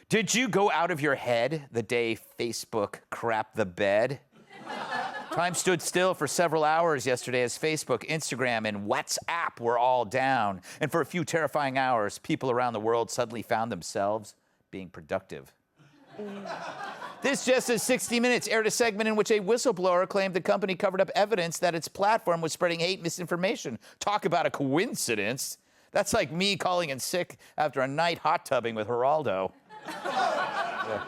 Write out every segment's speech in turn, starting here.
Did you go out of your head the day Facebook crapped the bed? Time stood still for several hours yesterday as Facebook, Instagram, and WhatsApp were all down. And for a few terrifying hours, people around the world suddenly found themselves being productive. This Just as 60 Minutes aired a segment in which a whistleblower claimed the company covered up evidence that its platform was spreading hate misinformation. Talk about a coincidence. That's like me calling in sick after a night hot tubbing with Geraldo.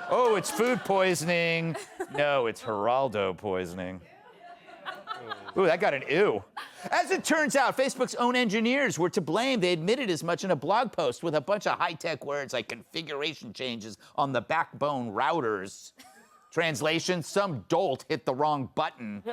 Oh, it's food poisoning. No, it's Geraldo poisoning. Ooh, that got an ew. As it turns out, Facebook's own engineers were to blame. They admitted as much in a blog post with a bunch of high-tech words like configuration changes on the backbone routers. Translation, some dolt hit the wrong button.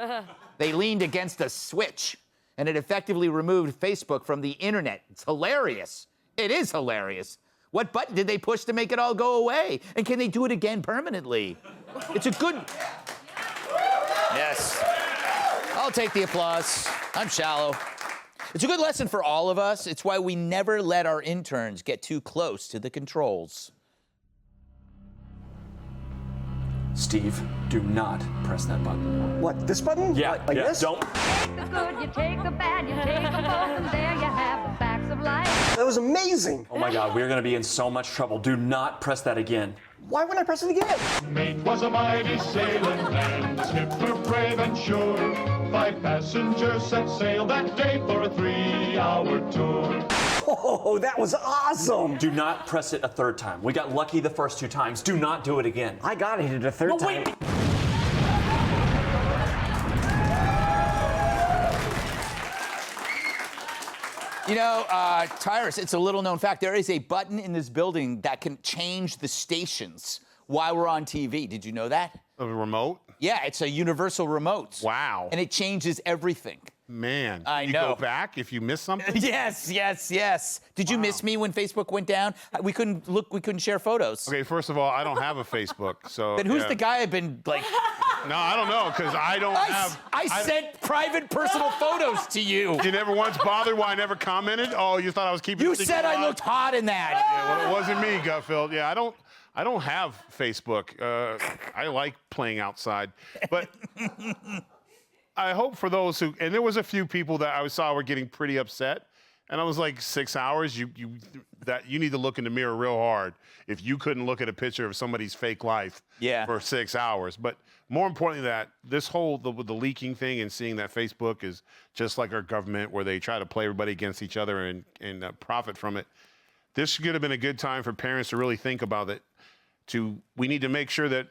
They leaned against a switch, and it effectively removed Facebook from the internet. It's hilarious. It is hilarious. What button did they push to make it all go away? And can they do it again permanently? It's a good... Yes. I'll take the applause. I'm shallow. It's a good lesson for all of us. It's why we never let our interns get too close to the controls. Steve, do not press that button. What, this button? Yeah, like yeah, this? don't. Take the good, you take the bad, you take them both, and there you have the facts of life. That was amazing. Oh my God, we're gonna be in so much trouble. Do not press that again. Why wouldn't I press it again? Mate was a mighty sailing man, skipper brave and sure. 5 passengers set sail that day for a 3-hour tour. Oh, that was awesome. Do not press it a third time. We got lucky the first 2 times. Do not do it again. I got it a third No, time. wait. You know, Tyrus, it's a little known fact. There is a button in this building that can change the stations while we're on TV. Did you know that? A remote? Yeah, it's a universal remote. Wow. And it changes everything. Man, I you know. go back if you miss something? Yes, yes, yes. Did you miss me when Facebook went down? We couldn't look, we couldn't share photos. Okay, first of all, I don't have a Facebook, so... Then who's yeah. the guy I've been, like... No, I don't know, because I don't have... I sent private personal photos to you. You never once bothered why I never commented? Oh, you thought I was keeping... You it secret said I alive? looked hot in that. Yeah, well, it wasn't me, Gutfeld. Yeah, I don't have Facebook. I like playing outside, but... I hope for those who, and there was a few people that I saw were getting pretty upset, and I was like, 6 hours, you need to look in the mirror real hard if you couldn't look at a picture of somebody's fake life for 6 hours. But more importantly than that, this whole, the leaking thing and seeing that Facebook is just like our government where they try to play everybody against each other and profit from it. This could have been a good time for parents to really think about it. We need to make sure that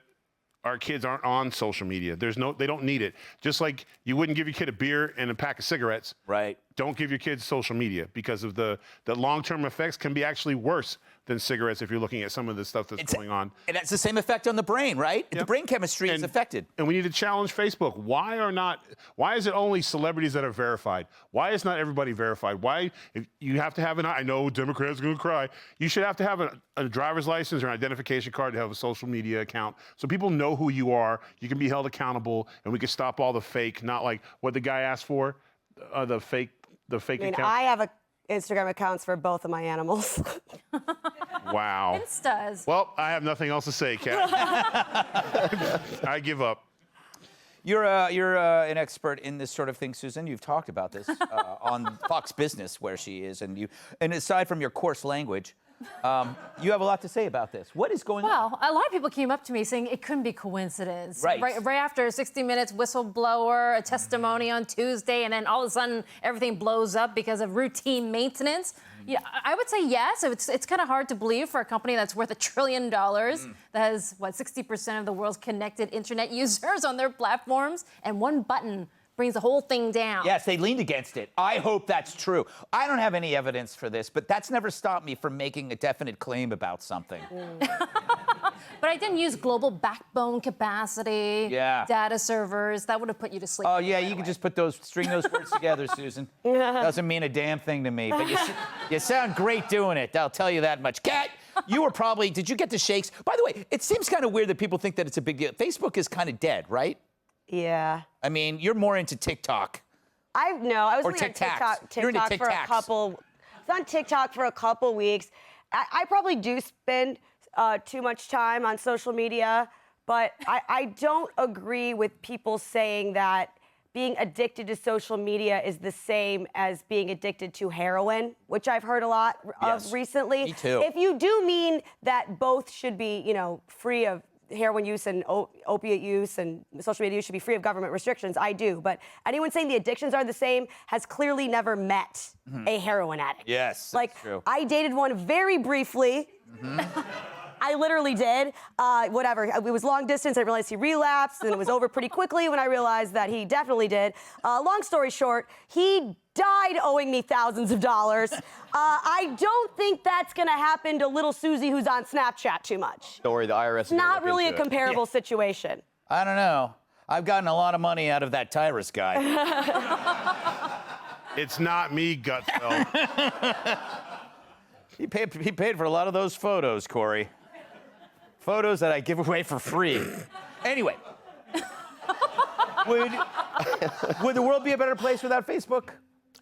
our kids aren't on social media. They don't need it. Just like you wouldn't give your kid a beer and a pack of cigarettes. Right. Don't give your kids social media because of the long-term effects can be actually worse than cigarettes if you're looking at some of the stuff that's going on. And that's the same effect on the brain, right? Yep. The brain chemistry is affected. And we need to challenge Facebook. Why is it only celebrities that are verified? Why is not everybody verified? Why, if you have to have I know Democrats are gonna cry. You should have to have a driver's license or an identification card to have a social media account so people know who you are, you can be held accountable, and we can stop all the fake, not like what the guy asked for, the fake account. I have Instagram accounts for both of my animals. Wow. Instas. Well, I have nothing else to say, Kat. I give up. You're an expert in this sort of thing, Susan. You've talked about this on Fox Business, where she is, and aside from your coarse language, you have a lot to say about this. What is going on? Well, a lot of people came up to me saying it couldn't be coincidence. Right. Right after 60 Minutes, whistleblower, a testimony on Tuesday, and then all of a sudden everything blows up because of routine maintenance. Yeah, I would say yes. It's kind of hard to believe for a company that's worth $1 trillion that has, 60% of the world's connected internet users on their platforms, and one button brings the whole thing down. Yes, they leaned against it. I hope that's true. I don't have any evidence for this, but that's never stopped me from making a definite claim about something. But I didn't use global backbone capacity, data servers. That would have put you to sleep. Oh, yeah, you can just string those words together, Susan. Doesn't mean a damn thing to me, but you sound great doing it. I'll tell you that much. Kat, did you get the shakes? By the way, it seems kind of weird that people think that it's a big deal. Facebook is kind of dead, right? Yeah. I mean, you're more into TikTok. I was Or only on TikToks. You're into TikTok for a TikToks. couple. I was on TikTok for a couple weeks. I probably do spend too much time on social media, but I don't agree with people saying that being addicted to social media is the same as being addicted to heroin, which I've heard a lot of recently. Me too. If you do mean that both should be, free of heroin use and opiate use and social media use should be free of government restrictions, I do. But anyone saying the addictions are the same has clearly never met a heroin addict. Yes, Like, that's true. I dated one very briefly. I literally did. Whatever. It was long distance. I realized he relapsed, and it was over pretty quickly when I realized that he definitely did. Long story short, he died owing me thousands of dollars. I don't think that's going to happen to little Susie who's on Snapchat too much. Don't worry, the IRS is gonna Not look really a into it. comparable situation. I don't know. I've gotten a lot of money out of that Tyrus guy. It's not me, Gutfeld. He paid for a lot of those photos, Corey. Photos that I give away for free. Anyway, would the world be a better place without Facebook?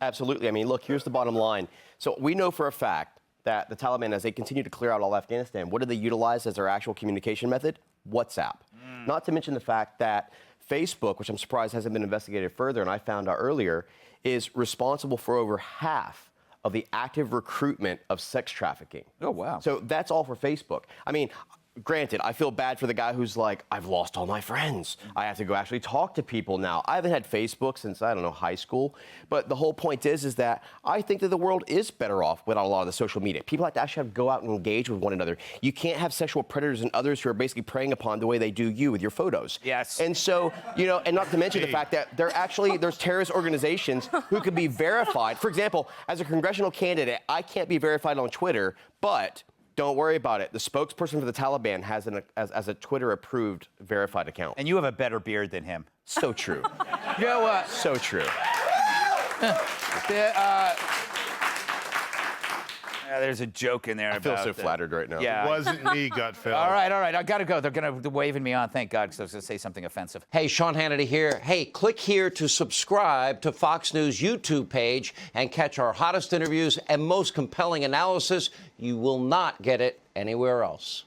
Absolutely. I mean, look, here's the bottom line. So we know for a fact that the Taliban, as they continue to clear out all Afghanistan, what do they utilize as their actual communication method? WhatsApp. Not to mention the fact that Facebook, which I'm surprised hasn't been investigated further, and I found out earlier, is responsible for over half of the active recruitment of sex trafficking. Oh, wow. So that's all for Facebook. I mean, granted, I feel bad for the guy who's like, I've lost all my friends. I have to go actually talk to people now. I haven't had Facebook since, I don't know, high school. But the whole point is that I think that the world is better off without a lot of the social media. People have to actually have to go out and engage with one another. You can't have sexual predators and others who are basically preying upon the way they do you with your photos. Yes. And so, and not to mention the fact that there's terrorist organizations who could be verified. For example, as a congressional candidate, I can't be verified on Twitter, but don't worry about it. The spokesperson for the Taliban has a Twitter-approved verified account. And you have a better beard than him. So true. You know what? So true. There's a joke in there I feel about so flattered right now. Yeah. It wasn't me, Gutfeld. All right. I gotta go. They're gonna waving me on. Thank God, because I was gonna say something offensive. Hey, Sean Hannity here. Hey, click here to subscribe to Fox News YouTube page and catch our hottest interviews and most compelling analysis. You will not get it anywhere else.